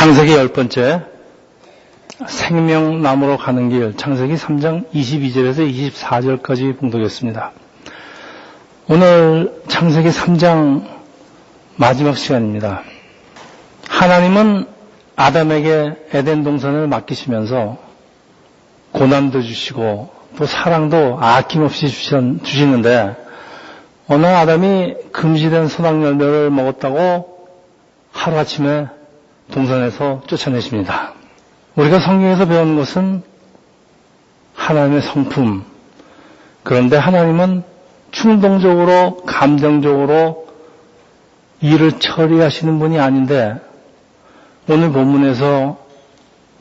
창세기 10번째 생명나무로 가는 길, 창세기 3장 22절에서 24절까지 봉독했습니다. 오늘 창세기 3장 마지막 시간입니다. 하나님은 아담에게 에덴 동산을 맡기시면서 고난도 주시고 또 사랑도 아낌없이 주시는데 어느 아담이 금지된 선악 열매를 먹었다고 하루아침에 동산에서 쫓아내십니다. 우리가 성경에서 배우는 것은 하나님의 성품, 그런데 하나님은 충동적으로 감정적으로 일을 처리하시는 분이 아닌데 오늘 본문에서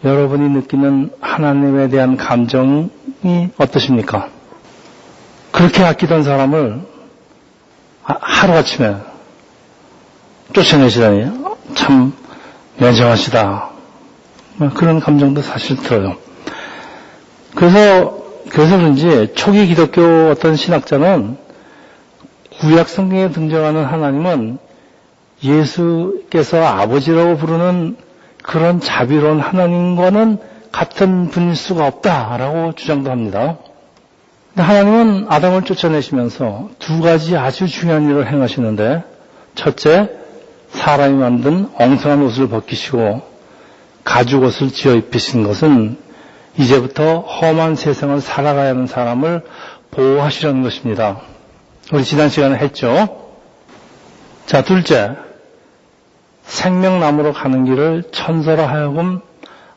여러분이 느끼는 하나님에 대한 감정이 어떠십니까? 그렇게 아끼던 사람을 하루아침에 쫓아내시다니 참 매정하시다. 그런 감정도 사실 들어요. 그래서 그런지 초기 기독교 어떤 신학자는 구약 성경에 등장하는 하나님은 예수께서 아버지라고 부르는 그런 자비로운 하나님과는 같은 분일 수가 없다라고 주장도 합니다. 근데 하나님은 아담을 쫓아내시면서 두 가지 아주 중요한 일을 행하시는데, 첫째, 사람이 만든 엉성한 옷을 벗기시고 가죽 옷을 지어 입히신 것은 이제부터 험한 세상을 살아가야 하는 사람을 보호하시려는 것입니다. 우리 지난 시간에 했죠. 자, 둘째, 생명나무로 가는 길을 천사로 하여금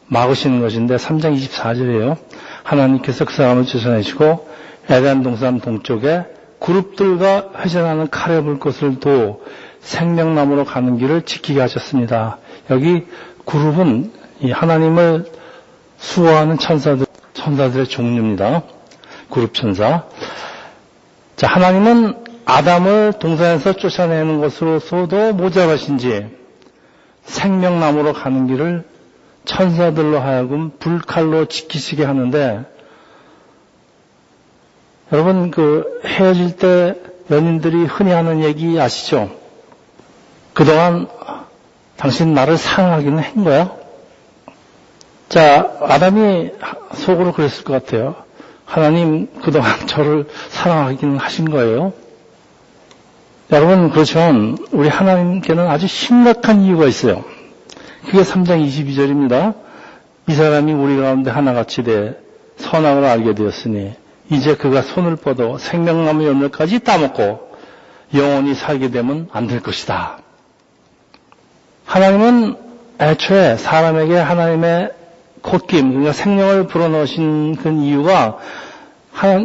막으시는 것인데 3장 24절이에요. 하나님께서 그 사람을 쫓아내시고 에덴 동산 동쪽에 그룹들과 회전하는 칼에 불 것을 도 생명나무로 가는 길을 지키게 하셨습니다. 여기 그룹은 이 하나님을 수호하는 천사들의 종류입니다. 그룹 천사. 자, 하나님은 아담을 동산에서 쫓아내는 것으로서도 모자라신지 생명나무로 가는 길을 천사들로 하여금 불칼로 지키시게 하는데, 여러분 헤어질 때 연인들이 흔히 하는 얘기 아시죠? 그동안 당신 나를 사랑하기는 한 거야? 자, 아담이 속으로 그랬을 것 같아요. 하나님 그동안 저를 사랑하기는 하신 거예요? 여러분, 그렇지만 우리 하나님께는 아주 심각한 이유가 있어요. 그게 3장 22절입니다. 이 사람이 우리 가운데 하나같이 돼 선악을 알게 되었으니 이제 그가 손을 뻗어 생명나무 열매까지 따먹고 영원히 살게 되면 안 될 것이다. 하나님은 애초에 사람에게 하나님의 콧김, 그러니까 생명을 불어넣으신 그 이유가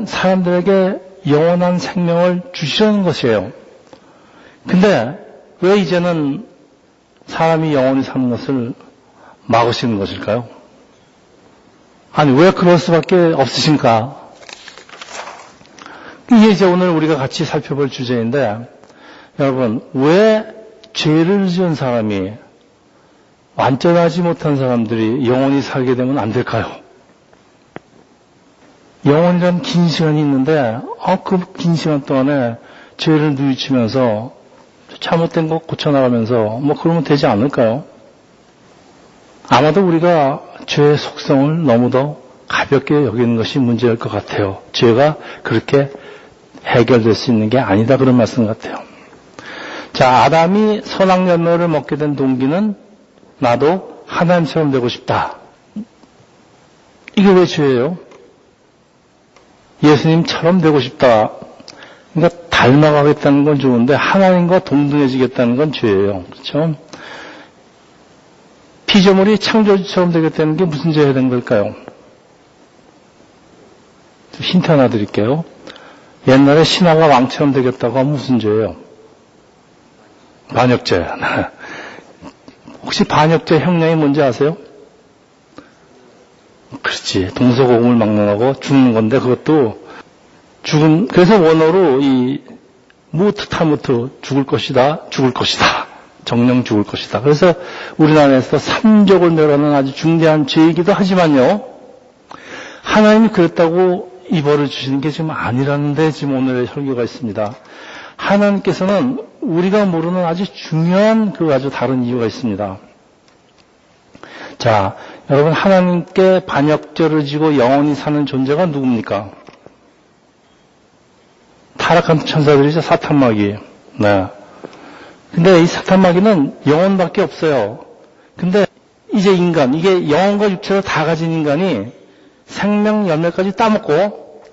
사람들에게 영원한 생명을 주시려는 것이에요. 근데 왜 이제는 사람이 영원히 사는 것을 막으시는 것일까요? 아니, 왜 그럴 수밖에 없으신가? 이게 이제 오늘 우리가 같이 살펴볼 주제인데, 여러분, 왜 죄를 지은 사람이, 완전하지 못한 사람들이 영원히 살게 되면 안 될까요? 영원이란 긴 시간이 있는데, 그 긴 시간 동안에 죄를 누이치면서 잘못된 거 고쳐나가면서 그러면 되지 않을까요? 아마도 우리가 죄의 속성을 너무도 가볍게 여기는 것이 문제일 것 같아요. 죄가 그렇게 해결될 수 있는 게 아니다, 그런 말씀 같아요. 자, 아담이 선악 열매를 먹게 된 동기는 나도 하나님처럼 되고 싶다. 이게 왜 죄예요? 예수님처럼 되고 싶다. 그러니까 닮아가겠다는 건 좋은데 하나님과 동등해지겠다는 건 죄예요. 그렇죠? 피조물이 창조주처럼 되겠다는 게 무슨 죄가 된 걸까요? 힌트 하나 드릴게요. 옛날에 신하가 왕처럼 되겠다고 하면 무슨 죄예요? 반역죄. 혹시 반역죄 형량이 뭔지 아세요? 그렇지. 동서고금을 막론하고 죽는 건데, 그것도 그래서 원어로 무트 타무트, 죽을 것이다, 정령 죽을 것이다. 그래서 우리나라에서 삼족을 멸하는 아주 중대한 죄이기도 하지만요, 하나님이 그랬다고 이 벌을 주시는 게 지금 아니라는데 지금 오늘의 설교가 있습니다. 하나님께서는 우리가 모르는 아주 중요한 아주 다른 이유가 있습니다. 자, 여러분 하나님께 반역죄를 지고 영원히 사는 존재가 누굽니까? 타락한 천사들이죠. 사탄 마귀. 네. 근데 이 사탄 마귀는 영혼밖에 없어요. 근데 이제 인간, 이게 영혼과 육체를 다 가진 인간이 생명 열매까지 따먹고,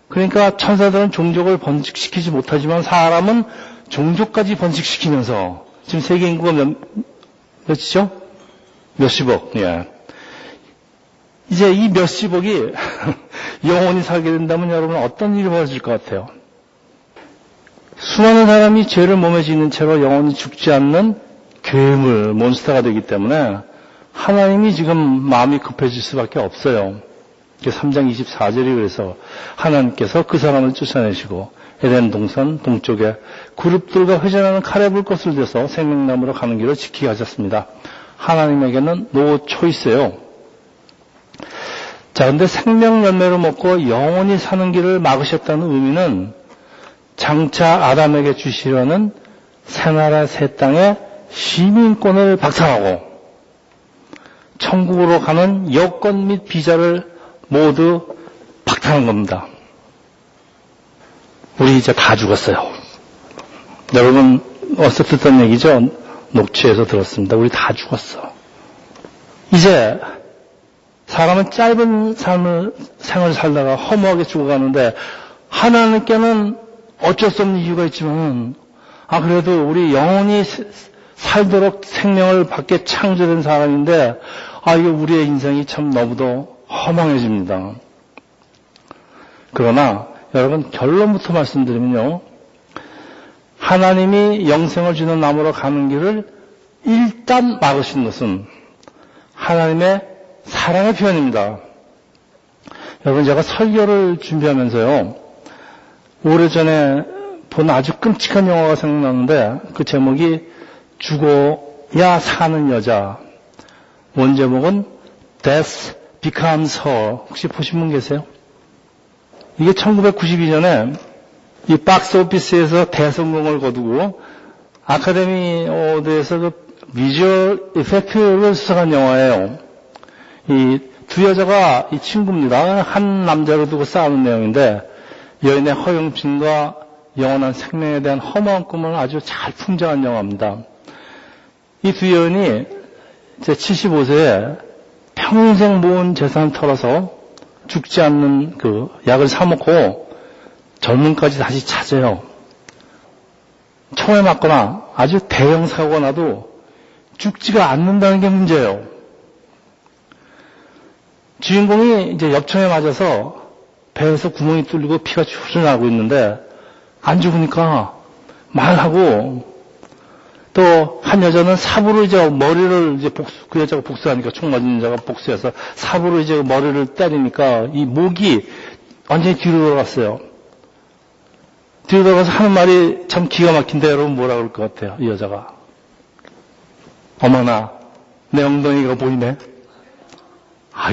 그러니까 천사들은 종족을 번식시키지 못하지만 사람은 종족까지 번식시키면서, 지금 세계 인구가 몇이죠? 몇십억. 예. 이제 이 몇십억이 영원히 살게 된다면 여러분 어떤 일이 벌어질 것 같아요? 수많은 사람이 죄를 몸에 지닌 채로 영원히 죽지 않는 괴물, 몬스터가 되기 때문에 하나님이 지금 마음이 급해질 수밖에 없어요. 3장 24절이 그래서 하나님께서 그 사람을 쫓아내시고 에덴 동산 동쪽에 그룹들과 회전하는 칼에 불 것을 들여서 생명나무로 가는 길을 지키게 하셨습니다. 하나님에게는 노 초이스예요. 자, 근데 생명 열매를 먹고 영원히 사는 길을 막으셨다는 의미는 장차 아담에게 주시려는 새나라 새 땅의 시민권을 박탈하고 천국으로 가는 여권 및 비자를 모두 박탈한 겁니다. 우리 이제 다 죽었어요. 여러분 어서 듣던 얘기죠? 녹취에서 들었습니다. 우리 다 죽었어. 이제 사람은 짧은 생을 살다가 허무하게 죽어가는데 하나님께는 어쩔 수 없는 이유가 있지만 그래도 우리 영원히 살도록 생명을 받게 창조된 사람인데 이게 우리의 인생이 참 너무도 허망해집니다. 그러나 여러분 결론부터 말씀드리면요. 하나님이 영생을 주는 나무로 가는 길을 일단 막으신 것은 하나님의 사랑의 표현입니다. 여러분 제가 설교를 준비하면서요. 오래전에 본 아주 끔찍한 영화가 생각나는데 그 제목이 죽어야 사는 여자. 원제목은 Death Becomes Her. 혹시 보신 분 계세요? 이게 1992년에 이 박스 오피스에서 대성공을 거두고 아카데미 어워드에서 그 비주얼 이펙트를 수상한 영화예요. 이 두 여자가 이 친구입니다. 한 남자를 두고 싸우는 내용인데 여인의 허영심과 영원한 생명에 대한 허무한 꿈을 아주 잘 풍자한 영화입니다. 이 두 여인이 이제 75세에 평생 모은 재산을 털어서 죽지 않는 그 약을 사먹고 젊음까지 다시 찾아요. 총에 맞거나 아주 대형 사고가 나도 죽지가 않는다는 게 문제예요. 주인공이 이제 엽총에 맞아서 배에서 구멍이 뚫리고 피가 줄줄 나고 있는데 안 죽으니까 말하고 또 한 여자는 삽으로 이제 머리를 이제 그 여자가 복수하니까 총 맞은 여자가 복수해서 삽으로 이제 머리를 때리니까 이 목이 완전히 뒤로 돌아갔어요. 뒤로 돌아가서 하는 말이 참 기가 막힌데 여러분 뭐라 그럴 것 같아요? 이 여자가. 어머나 내 엉덩이가 보이네.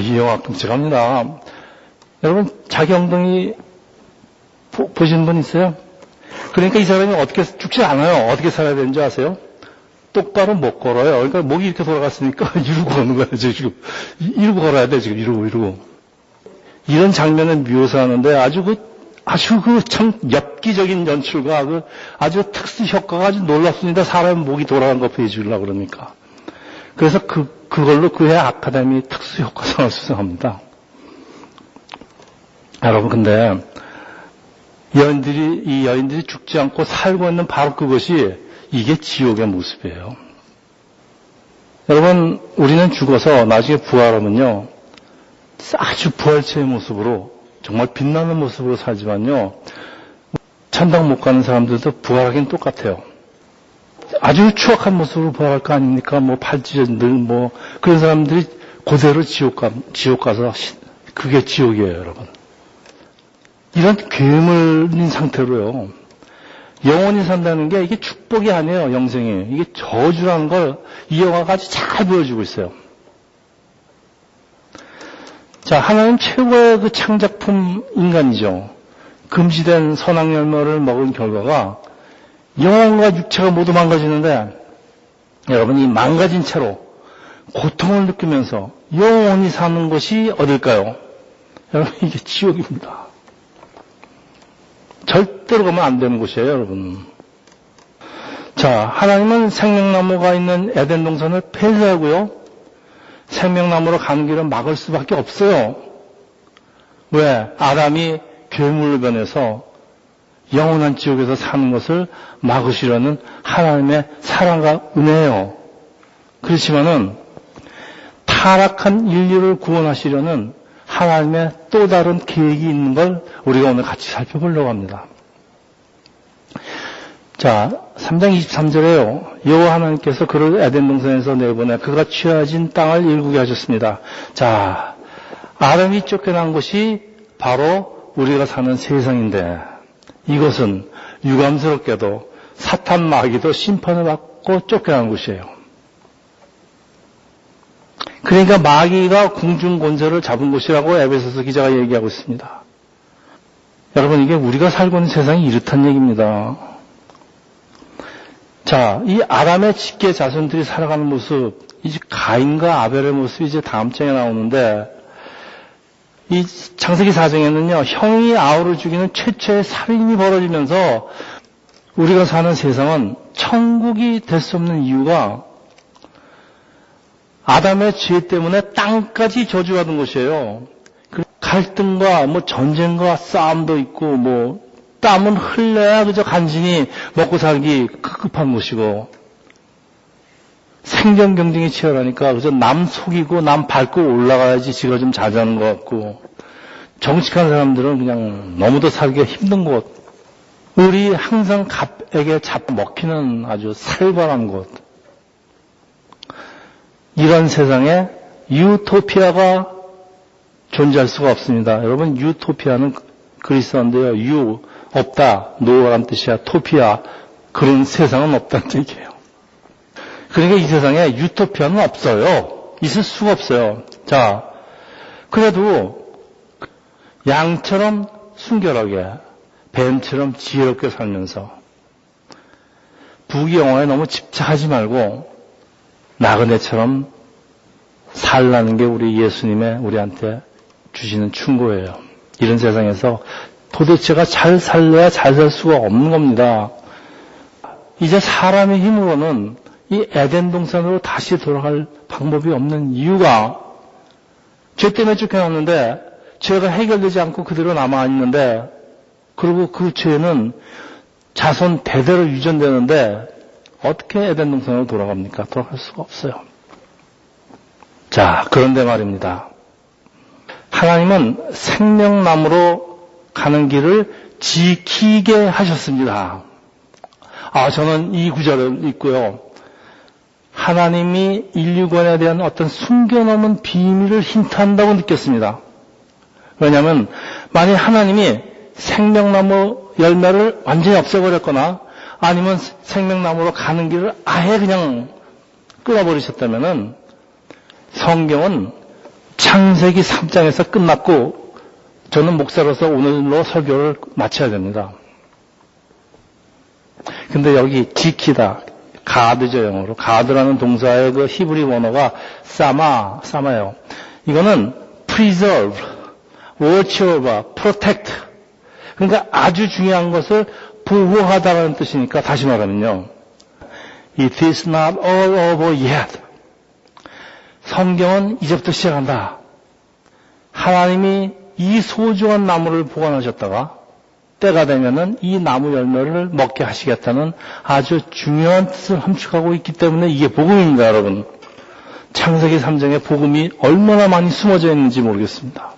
이 영화 끔찍합니다. 여러분 자기 엉덩이 보신 분 있어요? 그러니까 이 사람이 어떻게 죽지 않아요. 어떻게 살아야 되는지 아세요? 똑바로 못 걸어요. 그러니까 목이 이렇게 돌아갔으니까 이러고 걷는 거예요. 지금 이러고 걸어야 돼. 지금 이러고. 이런 장면을 묘사하는데 아주 참 엽기적인 연출과 아주 특수 효과가 아주 놀랍습니다. 사람 목이 돌아간 거 보여주려고 그러니까. 그래서 그걸로 그해 아카데미 특수 효과상을 수상합니다. 여러분 근데 이 여인들이 죽지 않고 살고 있는 바로 그것이 이게 지옥의 모습이에요. 여러분 우리는 죽어서 나중에 부활하면요. 아주 부활체의 모습으로 정말 빛나는 모습으로 살지만요. 천당 못 가는 사람들도 부활하긴 똑같아요. 아주 추악한 모습으로 부활할 거 아닙니까? 팔찌들 그런 사람들이 그대로 지옥 가서 그게 지옥이에요, 여러분. 이런 괴물인 상태로요. 영원히 산다는 게 이게 축복이 아니에요, 영생이. 이게 저주라는 걸 이 영화가 아주 잘 보여주고 있어요. 자, 하나님 최고의 그 창작품 인간이죠. 금지된 선악열매를 먹은 결과가 영혼과 육체가 모두 망가지는데 여러분 이 망가진 채로 고통을 느끼면서 영원히 사는 것이 어딜까요? 여러분, 이게 지옥입니다. 절대로 가면 안 되는 곳이에요, 여러분. 자, 하나님은 생명나무가 있는 에덴 동산을 폐쇄하고요. 생명나무로 가는 길을 막을 수밖에 없어요. 왜? 아담이 괴물로 변해서 영원한 지옥에서 사는 것을 막으시려는 하나님의 사랑과 은혜예요. 그렇지만은 타락한 인류를 구원하시려는 하나님의 또 다른 계획이 있는 걸 우리가 오늘 같이 살펴보려고 합니다. 자, 3장 23절에요. 여호와 하나님께서 그를 에덴 동산에서 내보내 그가 취하진 땅을 일구게 하셨습니다. 자, 아담이 쫓겨난 곳이 바로 우리가 사는 세상인데 이것은 유감스럽게도 사탄 마귀도 심판을 받고 쫓겨난 곳이에요. 그러니까 마귀가 궁중 권세를 잡은 곳이라고 에베소서 기자가 얘기하고 있습니다. 여러분, 이게 우리가 살고 있는 세상이 이렇단 얘기입니다. 자, 이 아담의 직계 자손들이 살아가는 모습, 이제 가인과 아벨의 모습이 이제 다음 장에 나오는데, 이 창세기 4장에는요, 형이 아우를 죽이는 최초의 살인이 벌어지면서 우리가 사는 세상은 천국이 될 수 없는 이유가 아담의 죄 때문에 땅까지 저주받은 것이에요. 갈등과 전쟁과 싸움도 있고 땀은 흘려야 그저 간신히 먹고 살기 급급한 것이고 생존 경쟁이 치열하니까 그저 남 속이고 남 밟고 올라가야지 지가 좀 잘 사는 것 같고 정직한 사람들은 그냥 너무도 살기가 힘든 곳. 우리 항상 갑에게 잡먹히는 아주 살벌한 곳. 이런 세상에 유토피아가 존재할 수가 없습니다. 여러분, 유토피아는 그리스어인데요. 유, 없다, 노라는 뜻이야. 토피아, 그런 세상은 없다는 얘기예요. 그러니까 이 세상에 유토피아는 없어요. 있을 수가 없어요. 자, 그래도 양처럼 순결하게, 뱀처럼 지혜롭게 살면서 부귀영화에 너무 집착하지 말고 나그네처럼 살라는 게 우리 예수님의 우리한테 주시는 충고예요. 이런 세상에서 도대체가 잘 살래야 잘 살 수가 없는 겁니다. 이제 사람의 힘으로는 이 에덴 동산으로 다시 돌아갈 방법이 없는 이유가 죄 때문에 쫓겨났는데 죄가 해결되지 않고 그대로 남아있는데 그리고 그 죄는 자손 대대로 유전되는데 어떻게 에덴 동산으로 돌아갑니까? 돌아갈 수가 없어요. 자, 그런데 말입니다. 하나님은 생명나무로 가는 길을 지키게 하셨습니다. 저는 이 구절을 읽고요. 하나님이 인류권에 대한 어떤 숨겨놓은 비밀을 힌트한다고 느꼈습니다. 왜냐하면 만약 하나님이 생명나무 열매를 완전히 없애버렸거나 아니면 생명나무로 가는 길을 아예 그냥 끊어버리셨다면은 성경은 창세기 3장에서 끝났고 저는 목사로서 오늘로 설교를 마쳐야 됩니다. 근데 여기 지키다, 가드죠, 영어로. 가드라는 동사의 그 히브리 원어가 사마예요. 이거는 preserve, watch over, protect. 그러니까 아주 중요한 것을 보호하다라는 뜻이니까 다시 말하면요. It is not all over yet. 성경은 이제부터 시작한다. 하나님이 이 소중한 나무를 보관하셨다가 때가 되면은 이 나무 열매를 먹게 하시겠다는 아주 중요한 뜻을 함축하고 있기 때문에 이게 복음입니다, 여러분. 창세기 3장에 복음이 얼마나 많이 숨어져 있는지 모르겠습니다.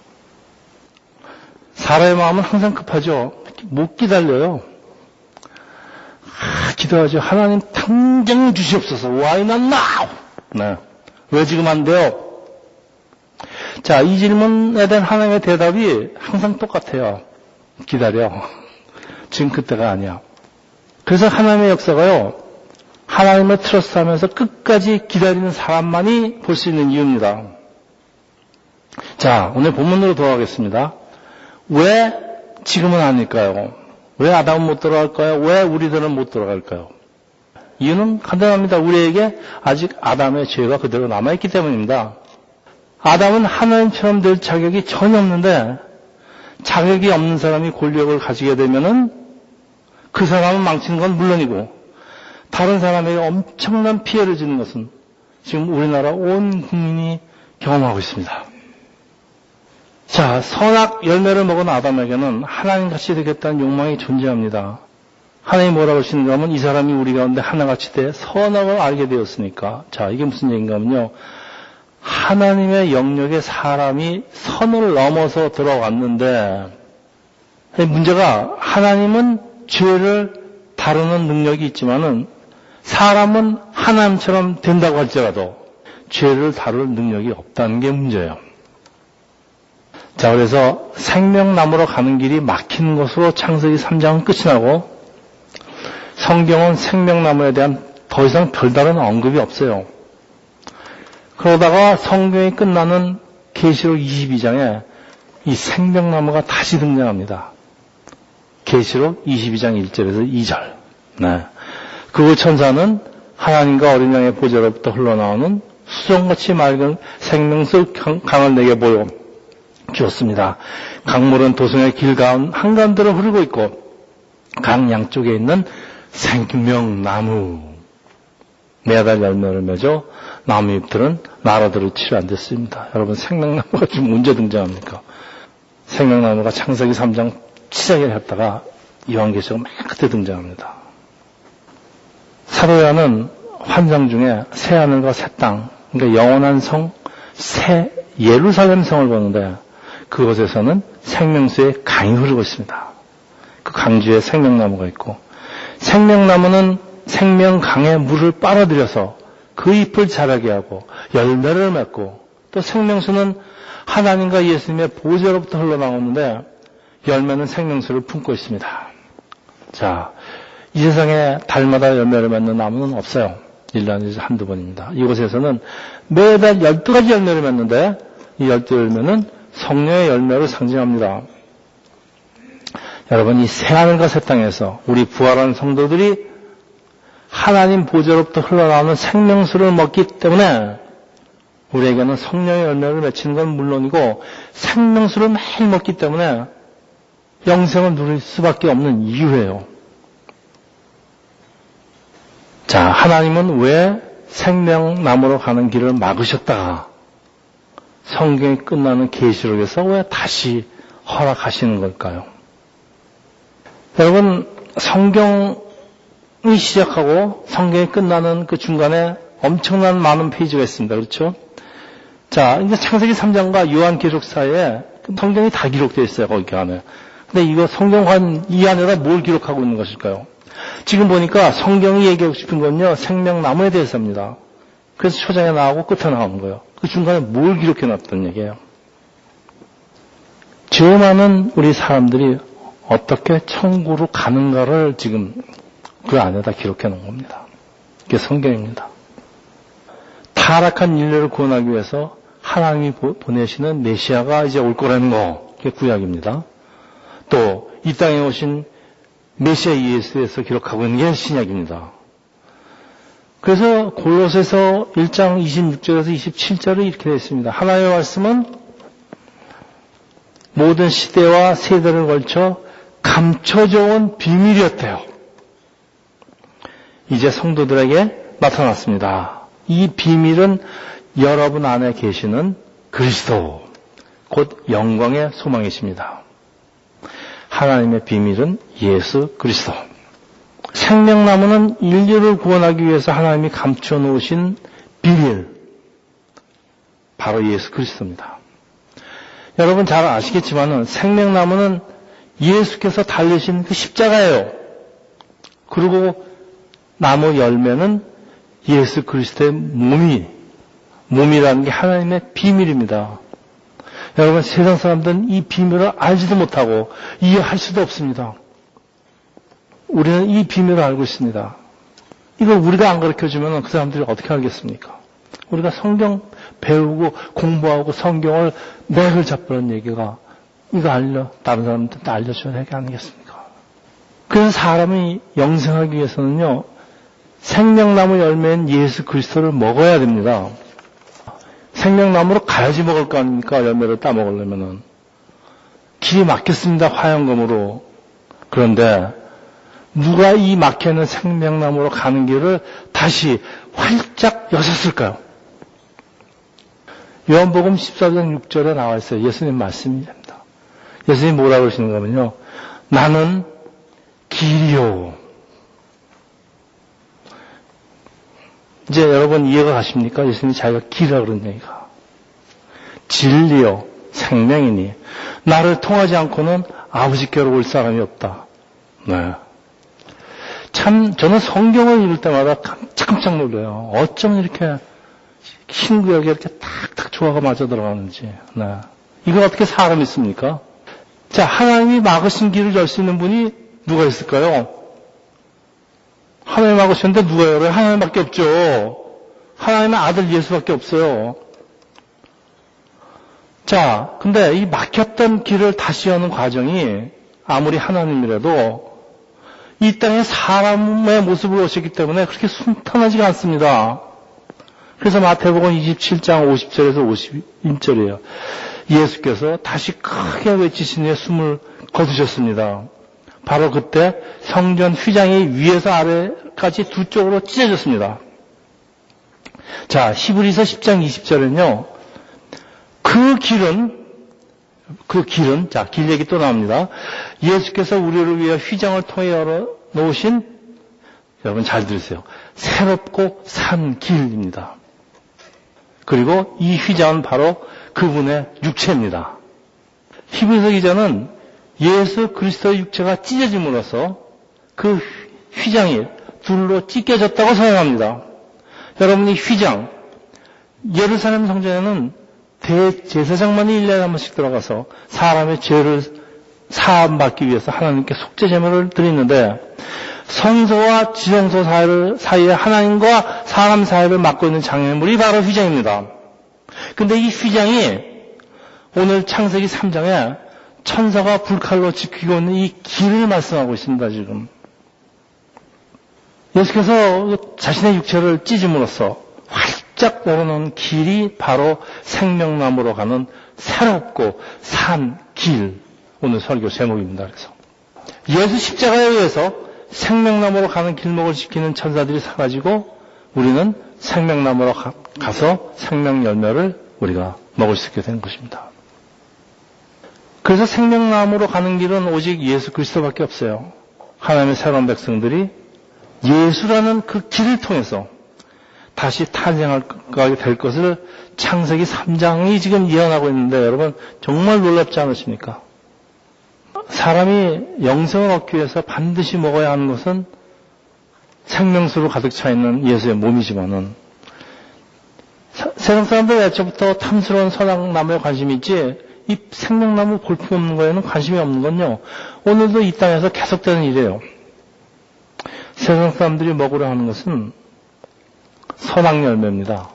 사람의 마음은 항상 급하죠. 못 기다려요. 기도하죠. 하나님 당장 주시옵소서. Why not now? 네. 왜 지금 안 돼요? 자, 이 질문에 대한 하나님의 대답이 항상 똑같아요. 기다려. 지금 그때가 아니야. 그래서 하나님의 역사가요. 하나님을 트러스트하면서 끝까지 기다리는 사람만이 볼 수 있는 이유입니다. 자, 오늘 본문으로 돌아가겠습니다. 왜 지금은 아닐까요? 왜 아담은 못 돌아갈까요? 왜 우리들은 못 돌아갈까요? 이유는 간단합니다. 우리에게 아직 아담의 죄가 그대로 남아있기 때문입니다. 아담은 하나님처럼 될 자격이 전혀 없는데 자격이 없는 사람이 권력을 가지게 되면은 그 사람은 망치는 건 물론이고 다른 사람에게 엄청난 피해를 주는 것은 지금 우리나라 온 국민이 경험하고 있습니다. 자, 선악 열매를 먹은 아담에게는 하나님같이 되겠다는 욕망이 존재합니다. 하나님이 뭐라고 하시는가 하면 이 사람이 우리 가운데 하나같이 돼 선악을 알게 되었으니까. 자, 이게 무슨 얘기인가 하면요. 하나님의 영역에 사람이 선을 넘어서 들어왔는데 문제가 하나님은 죄를 다루는 능력이 있지만은 사람은 하나님처럼 된다고 할지라도 죄를 다룰 능력이 없다는 게 문제예요. 자, 그래서 생명나무로 가는 길이 막히는 것으로 창세기 3장은 끝이 나고 성경은 생명나무에 대한 더 이상 별다른 언급이 없어요. 그러다가 성경이 끝나는 계시록 22장에 이 생명나무가 다시 등장합니다. 계시록 22장 1절에서 2절. 네. 그 천사는 하나님과 어린 양의 보좌로부터 흘러나오는 수정같이 맑은 생명수 강을 내게 보여 주었습니다. 강물은 도성의 길 가운 한가운데로 흐르고 있고 강 양쪽에 있는 생명나무 매달 열매를 맺어 나무 잎들은 나라대로 치료 안 됐습니다. 여러분 생명나무가 지금 언제 등장합니까? 생명나무가 창세기 3장 시작을 했다가 요한계시록 맨 끝에 등장합니다. 사도 요한은 환상 중에 새 하늘과 새 땅, 그러니까 영원한 성, 새 예루살렘 성을 보는데 그곳에서는 생명수의 강이 흐르고 있습니다. 그 강주에 생명나무가 있고 생명나무는 생명강에 물을 빨아들여서 그 잎을 자라게 하고 열매를 맺고 또 생명수는 하나님과 예수님의 보좌로부터 흘러나오는데 열매는 생명수를 품고 있습니다. 자, 이 세상에 달마다 열매를 맺는 나무는 없어요. 1년에 한두 번입니다. 이곳에서는 매달 12가지 열매를 맺는데 이 12열매는 성령의 열매를 상징합니다. 여러분, 이 새하늘과 새 땅에서 우리 부활한 성도들이 하나님 보좌로부터 흘러나오는 생명수를 먹기 때문에 우리에게는 성령의 열매를 맺히는 건 물론이고 생명수를 매일 먹기 때문에 영생을 누릴 수밖에 없는 이유예요. 자, 하나님은 왜 생명나무로 가는 길을 막으셨다가 성경이 끝나는 계시록에서 왜 다시 허락하시는 걸까요? 여러분, 성경이 시작하고 성경이 끝나는 그 중간에 엄청난 많은 페이지가 있습니다. 그렇죠? 자, 이제 창세기 3장과 요한계시록 사이에 성경이 다 기록되어 있어요. 거기 안에. 근데 이거 성경관 이 안에다 뭘 기록하고 있는 것일까요? 지금 보니까 성경이 얘기하고 싶은 건요, 생명나무에 대해서입니다. 그래서 초장에 나오고 끝에 나오는 거예요. 그 중간에 뭘 기록해 놨던 얘기예요. 죄 많은 우리 사람들이 어떻게 천국으로 가는가를 지금 그 안에다 기록해 놓은 겁니다. 그게 성경입니다. 타락한 인류를 구원하기 위해서 하나님이 보내시는 메시아가 이제 올 거라는 거, 그게 구약입니다. 또 이 땅에 오신 메시아 예수에서 기록하고 있는 게 신약입니다. 그래서 골로새서 1장 26절에서 27절에 이렇게 되어 있습니다. 하나님의 말씀은 모든 시대와 세대를 걸쳐 감춰져 온 비밀이었대요. 이제 성도들에게 나타났습니다. 이 비밀은 여러분 안에 계시는 그리스도, 곧 영광의 소망이십니다. 하나님의 비밀은 예수 그리스도. 생명나무는 인류를 구원하기 위해서 하나님이 감춰 놓으신 비밀, 바로 예수 그리스도입니다. 여러분 잘 아시겠지만은 생명나무는 예수께서 달리신 그 십자가예요. 그리고 나무 열매는 예수 그리스도의 몸이라는 게 하나님의 비밀입니다. 여러분, 세상 사람들은 이 비밀을 알지도 못하고 이해할 수도 없습니다. 우리는 이 비밀을 알고 있습니다. 이걸 우리가 안 가르쳐주면 그 사람들이 어떻게 알겠습니까? 우리가 성경 배우고 공부하고 성경을 맥을 잡으라는 얘기가 이거 다른 사람들한테 알려줘야 되는 게 아니겠습니까? 그래서 사람이 영생하기 위해서는요, 생명나무 열매인 예수 그리스도를 먹어야 됩니다. 생명나무로 가야지 먹을 거 아닙니까? 열매를 따먹으려면은. 길이 막혔습니다. 화양검으로. 그런데 누가 이 막혀있는 생명나무로 가는 길을 다시 활짝 여셨을까요? 요한복음 14장 6절에 나와 있어요. 예수님 말씀입니다. 예수님이 뭐라고 그러시는가 하면요. 나는 길이요. 이제 여러분 이해가 가십니까? 예수님이 자기가 길이라고 그런 얘기가. 진리요. 생명이니. 나를 통하지 않고는 아버지께로 올 사람이 없다. 네. 참, 저는 성경을 읽을 때마다 깜짝 놀라요. 어쩜 이렇게 흰 구역에 이렇게 탁탁 조화가 맞아 들어가는지. 네. 이걸 어떻게 사람이 있습니까? 자, 하나님이 막으신 길을 열 수 있는 분이 누가 있을까요? 하나님 막으셨는데 누가 열어요? 하나님밖에 없죠. 하나님의 아들 예수밖에 없어요. 자, 근데 이 막혔던 길을 다시 여는 과정이 아무리 하나님이라도 이 땅에 사람의 모습으로 오셨기 때문에 그렇게 순탄하지가 않습니다. 그래서 마태복음 27장 50절에서 51절이에요. 예수께서 다시 크게 외치신 후에 숨을 거두셨습니다. 바로 그때 성전 휘장이 위에서 아래까지 두 쪽으로 찢어졌습니다. 자, 히브리서 10장 20절은요. 그 길은, 자, 길 얘기 또 나옵니다. 예수께서 우리를 위해 휘장을 통해 열어 놓으신, 여러분 잘 들으세요. 새롭고 산 길입니다. 그리고 이 휘장은 바로 그분의 육체입니다. 히브리서 기자는 예수 그리스도의 육체가 찢어짐으로써 그 휘장이 둘로 찢겨졌다고 선언합니다. 여러분 이 휘장, 예루살렘 성전에는 대제사장만이 1년에 한 번씩 들어가서 사람의 죄를 사함받기 위해서 하나님께 속죄 제물을 드리는데 성소와 지성소 사이에 하나님과 사람 사이를 막고 있는 장애물이 바로 휘장입니다. 근데 이 휘장이 오늘 창세기 3장에 천사가 불칼로 지키고 있는 이 길을 말씀하고 있습니다, 지금. 예수께서 자신의 육체를 찢음으로써 활짝 열어놓은 길이 바로 생명나무로 가는 새롭고 산 길. 오늘 설교 제목입니다, 그래서. 예수 십자가에 의해서 생명나무로 가는 길목을 지키는 천사들이 사라지고 우리는 생명나무로 가서 생명 열매를 우리가 먹을 수 있게 된 것입니다. 그래서 생명나무로 가는 길은 오직 예수 그리스도밖에 없어요. 하나님의 새로운 백성들이 예수라는 그 길을 통해서 다시 탄생하게 될 것을 창세기 3장이 지금 예언하고 있는데 여러분 정말 놀랍지 않으십니까? 사람이 영생을 얻기 위해서 반드시 먹어야 하는 것은 생명수로 가득 차 있는 예수의 몸이지만은 세상 사람들 애초부터 탐스러운 선악나무에 관심이 있지 이 생명나무 볼품없는 거에는 관심이 없는 건요. 오늘도 이 땅에서 계속되는 일이에요. 세상 사람들이 먹으려 하는 것은 선악열매입니다.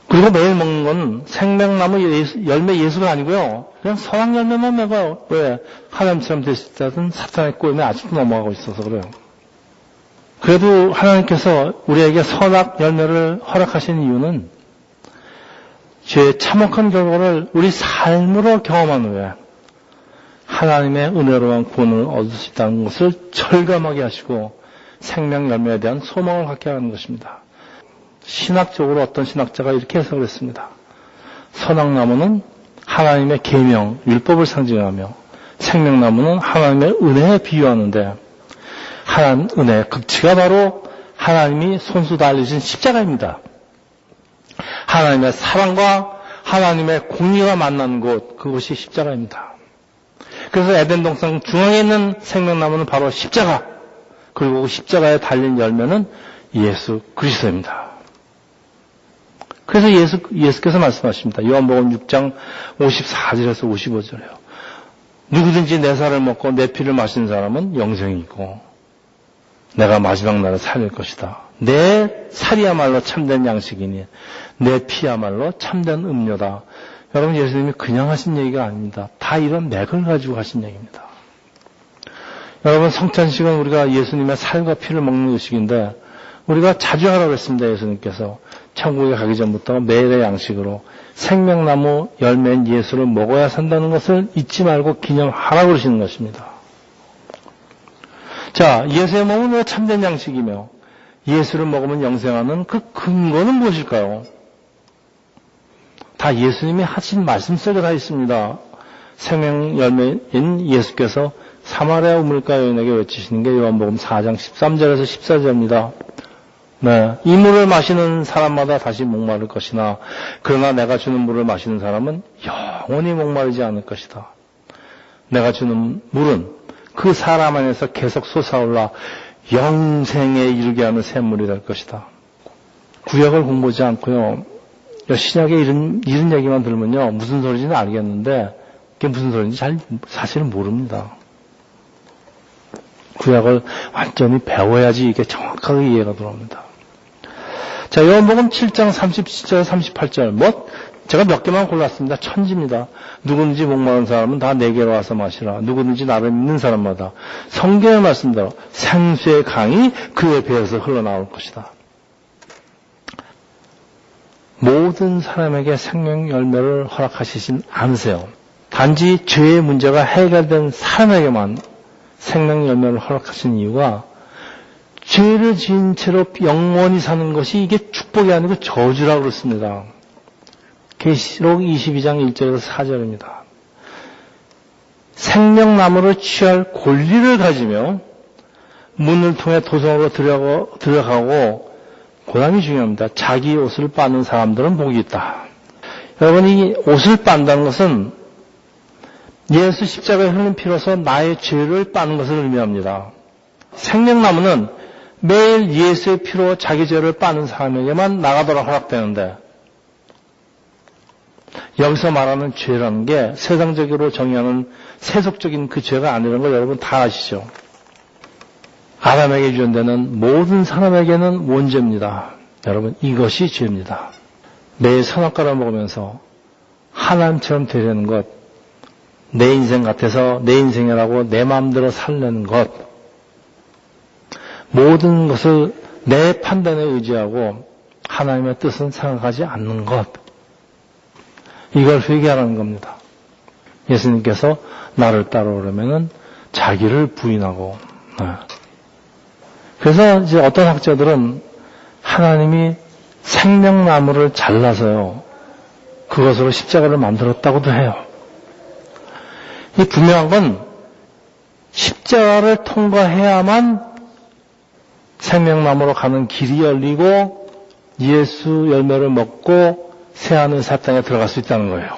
그리고 매일 먹는 건 생명나무 열매 예수가 아니고요. 그냥 선악열매만 먹어요. 왜? 하나님처럼 되시다던 사탄의 꼬임에 아직도 넘어가고 있어서 그래요. 그래도 하나님께서 우리에게 선악열매를 허락하신 이유는 죄의 참혹한 결과를 우리 삶으로 경험한 후에 하나님의 은혜로운 구원을 얻을 수 있다는 것을 절감하게 하시고 생명열매에 대한 소망을 갖게 하는 것입니다. 신학적으로 어떤 신학자가 이렇게 해석을 했습니다. 선악나무는 하나님의 계명, 율법을 상징하며 생명나무는 하나님의 은혜에 비유하는데 하나님 은혜의 극치가 바로 하나님이 손수 달리신 십자가입니다. 하나님의 사랑과 하나님의 공의가 만나는 곳, 그것이 십자가입니다. 그래서 에덴 동산 중앙에 있는 생명나무는 바로 십자가, 그리고 그 십자가에 달린 열매는 예수 그리스도입니다. 그래서 예수께서 말씀하십니다. 요한복음 6장 54절에서 55절이에요. 누구든지 내 살을 먹고 내 피를 마시는 사람은 영생이 있고 내가 마지막 날에 살릴 것이다. 내 살이야말로 참된 양식이니 내 피야말로 참된 음료다. 여러분 예수님이 그냥 하신 얘기가 아닙니다. 다 이런 맥을 가지고 하신 얘기입니다. 여러분 성찬식은 우리가 예수님의 살과 피를 먹는 의식인데 우리가 자주 하라고 했습니다. 예수님께서 천국에 가기 전부터 매일의 양식으로 생명나무 열매인 예수를 먹어야 산다는 것을 잊지 말고 기념하라고 그러시는 것입니다. 자, 예수의 몸은 왜 참된 양식이며 예수를 먹으면 영생하는 그 근거는 무엇일까요? 다 예수님이 하신 말씀 속에 다 있습니다. 생명 열매인 예수께서 사마리아 우물가 여인에게 외치시는 게 요한복음 4장 13절에서 14절입니다. 네, 이 물을 마시는 사람마다 다시 목마를 것이나 그러나 내가 주는 물을 마시는 사람은 영원히 목마르지 않을 것이다. 내가 주는 물은 그 사람 안에서 계속 솟아올라 영생에 이르게 하는 샘물이 될 것이다. 구약을 공부하지 않고요. 신약의 이런 얘기만 들으면요. 무슨 소리인지는 알겠는데 그게 무슨 소리인지 사실은 모릅니다. 구약을 완전히 배워야지 이게 정확하게 이해가 들어옵니다. 자, 요한복음 7장 37절, 38절. 제가 몇 개만 골랐습니다. 천지입니다. 누구든지 목마른 사람은 다 내게로 와서 마시라. 누구든지 나를 믿는 사람마다 성경의 말씀대로 생수의 강이 그의 배에서 흘러나올 것이다. 모든 사람에게 생명 열매를 허락하시진 않으세요. 단지 죄의 문제가 해결된 사람에게만 생명 열매를 허락하신 이유가 죄를 지은 채로 영원히 사는 것이 이게 축복이 아니고 저주라고 그렇습니다. 계시록 22장 1절에서 4절입니다. 생명나무를 취할 권리를 가지며 문을 통해 도성으로 들어가고 고담이 중요합니다. 자기 옷을 빠는 사람들은 복이 있다. 여러분, 이 옷을 빤다는 것은 예수 십자가에 흘린 피로서 나의 죄를 빠는 것을 의미합니다. 생명나무는 매일 예수의 피로 자기 죄를 빠는 사람에게만 나가도록 허락되는데 여기서 말하는 죄라는 게 세상적으로 정의하는 세속적인 그 죄가 아니라는 걸 여러분 다 아시죠? 아담에게 유전되는 모든 사람에게는 원죄입니다. 여러분, 이것이 죄입니다. 매일 선악과를 먹으면서 하나님처럼 되려는 것, 내 인생 같아서 내 인생이라고 내 마음대로 살려는 것, 모든 것을 내 판단에 의지하고 하나님의 뜻은 생각하지 않는 것, 이걸 회개하라는 겁니다. 예수님께서 나를 따라오려면은 자기를 부인하고, 그래서 이제 어떤 학자들은 하나님이 생명나무를 잘라서요, 그것으로 십자가를 만들었다고도 해요. 이 분명한 건 십자가를 통과해야만 생명나무로 가는 길이 열리고 예수 열매를 먹고 새하늘 새 땅에 들어갈 수 있다는 거예요.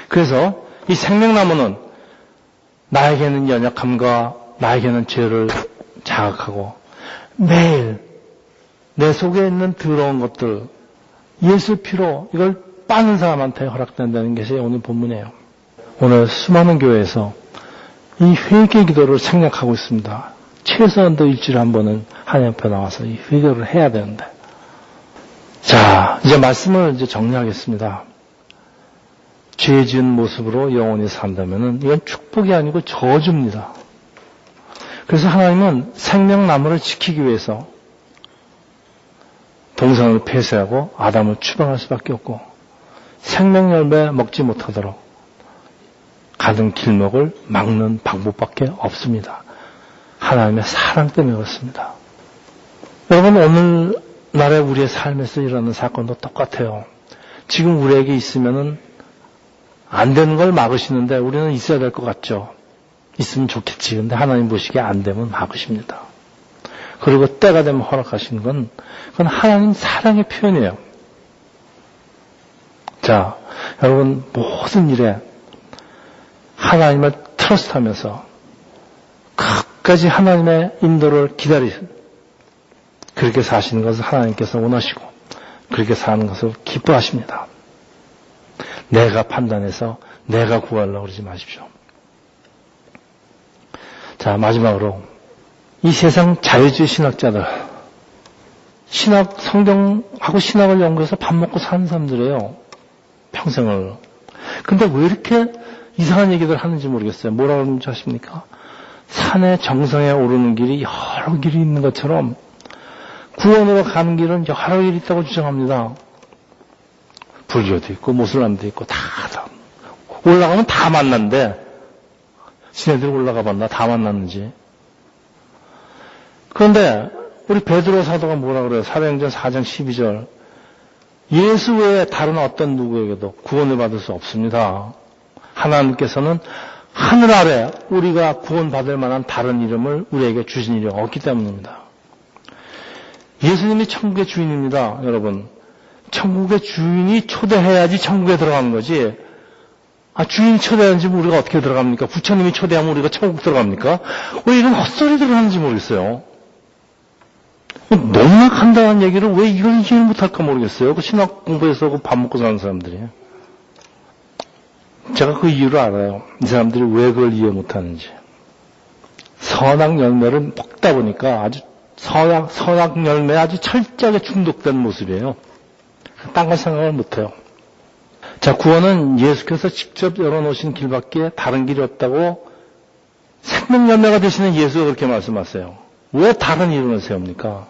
그래서 이 생명나무는 나에게는 연약함과 나에게는 죄를 자각하고 매일 내 속에 있는 더러운 것들 예수 피로 이걸 빠는 사람한테 허락된다는 것이 오늘 본문이에요. 오늘 수많은 교회에서 이 회개 기도를 생략하고 있습니다. 최소한도 일주일에 한 번은 하나님 앞에 나와서 이 회개를 해야 되는데. 자, 이제 말씀을 이제 정리하겠습니다. 죄 지은 모습으로 영원히 산다면은 이건 축복이 아니고 저주입니다. 그래서 하나님은 생명나무를 지키기 위해서 동산을 폐쇄하고 아담을 추방할 수밖에 없고 생명 열매 먹지 못하도록 가는 길목을 막는 방법밖에 없습니다. 하나님의 사랑 때문에 그렇습니다. 여러분, 오늘날의 우리의 삶에서 일어나는 사건도 똑같아요. 지금 우리에게 있으면은 안 되는 걸 막으시는데 우리는 있어야 될 것 같죠. 있으면 좋겠지. 근데 하나님 보시기에 안 되면 막으십니다. 그리고 때가 되면 허락하시는 건 그건 하나님 사랑의 표현이에요. 자, 여러분, 모든 일에 하나님을 트러스트하면서 끝까지 하나님의 인도를 그렇게 사시는 것을 하나님께서 원하시고 그렇게 사는 것을 기뻐하십니다. 내가 판단해서 내가 구하려고 그러지 마십시오. 자, 마지막으로 이 세상 자유주의 신학자들, 성경하고 신학을 연구해서 밥 먹고 사는 사람들이에요. 평생을. 근데 왜 이렇게 이상한 얘기들 하는지 모르겠어요. 뭐라고 하는지 아십니까? 산의 정상에 오르는 길이 여러 길이 있는 것처럼 구원으로 가는 길은 여러 길이 있다고 주장합니다. 불교도 있고 모슬람도 있고 다 올라가면 다 만난데 지네들 올라가 봤나? 다 만났는지. 그런데 우리 베드로 사도가 뭐라 그래요? 사도행전 4장 12절. 예수 외에 다른 어떤 누구에게도 구원을 받을 수 없습니다. 하나님께서는 하늘 아래 우리가 구원받을 만한 다른 이름을 우리에게 주신 일이 없기 때문입니다. 예수님이 천국의 주인입니다. 여러분. 천국의 주인이 초대해야지 천국에 들어가는 거지. 주인이 초대하는지 우리가 어떻게 들어갑니까? 부처님이 초대하면 우리가 천국 들어갑니까? 왜 이런 헛소리들을 하는지 모르겠어요. 너무나 간단한 얘기를 왜 이걸 이해를 못할까 모르겠어요. 그 신학 공부해서 밥 먹고 사는 사람들이. 제가 그 이유를 알아요. 이 사람들이 왜 그걸 이해 못하는지. 선악 열매를 먹다 보니까 아주 선악 열매에 아주 철저하게 중독된 모습이에요. 딴 걸 생각을 못해요. 자, 구원은 예수께서 직접 열어놓으신 길밖에 다른 길이 없다고 생명열매가 되시는 예수가 그렇게 말씀하세요. 왜 다른 이름을 세웁니까?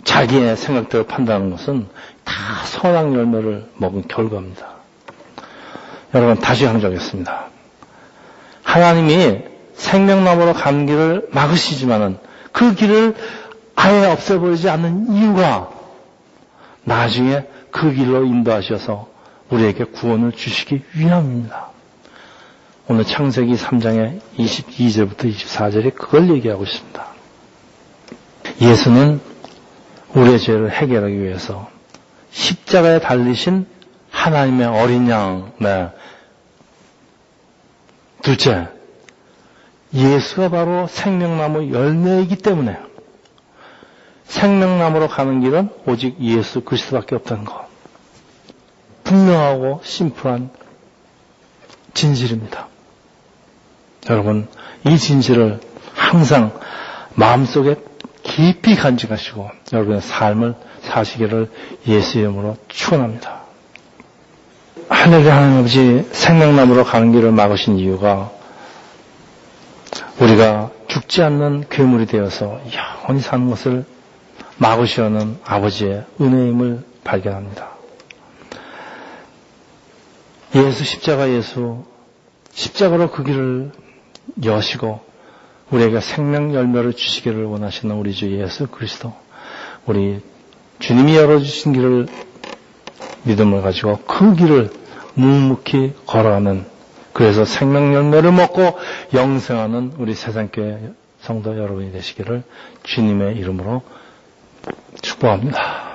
자기의 생각대로 판단하는 것은 다 선악 열매를 먹은 결과입니다. 여러분, 다시 강조하겠습니다. 하나님이 생명나무로 가는 길을 막으시지만은 그 길을 아예 없애버리지 않는 이유가 나중에 그 길로 인도하셔서 우리에게 구원을 주시기 위함입니다. 오늘 창세기 3장의 22절부터 24절에 그걸 얘기하고 있습니다. 예수는 우리의 죄를 해결하기 위해서 십자가에 달리신 하나님의 어린 양, 둘째, 예수가 바로 생명나무 열매이기 때문에 생명나무로 가는 길은 오직 예수 그리스도밖에 없다는 것. 분명하고 심플한 진실입니다. 여러분, 이 진실을 항상 마음속에 깊이 간직하시고 여러분의 삶을 사시기를 예수 이름으로 축원합니다. 하늘의 하나님 아버지, 생명나무로 가는 길을 막으신 이유가 우리가 죽지 않는 괴물이 되어서 영원히 사는 것을 막으시려는 아버지의 은혜임을 발견합니다. 십자가로 그 길을 여시고 우리에게 생명 열매를 주시기를 원하시는 우리 주 예수 그리스도, 우리 주님이 열어주신 길을 믿음을 가지고 그 길을 묵묵히 걸어가는, 그래서 생명 열매를 먹고 영생하는 우리 세상교회 성도 여러분이 되시기를 주님의 이름으로 축복합니다.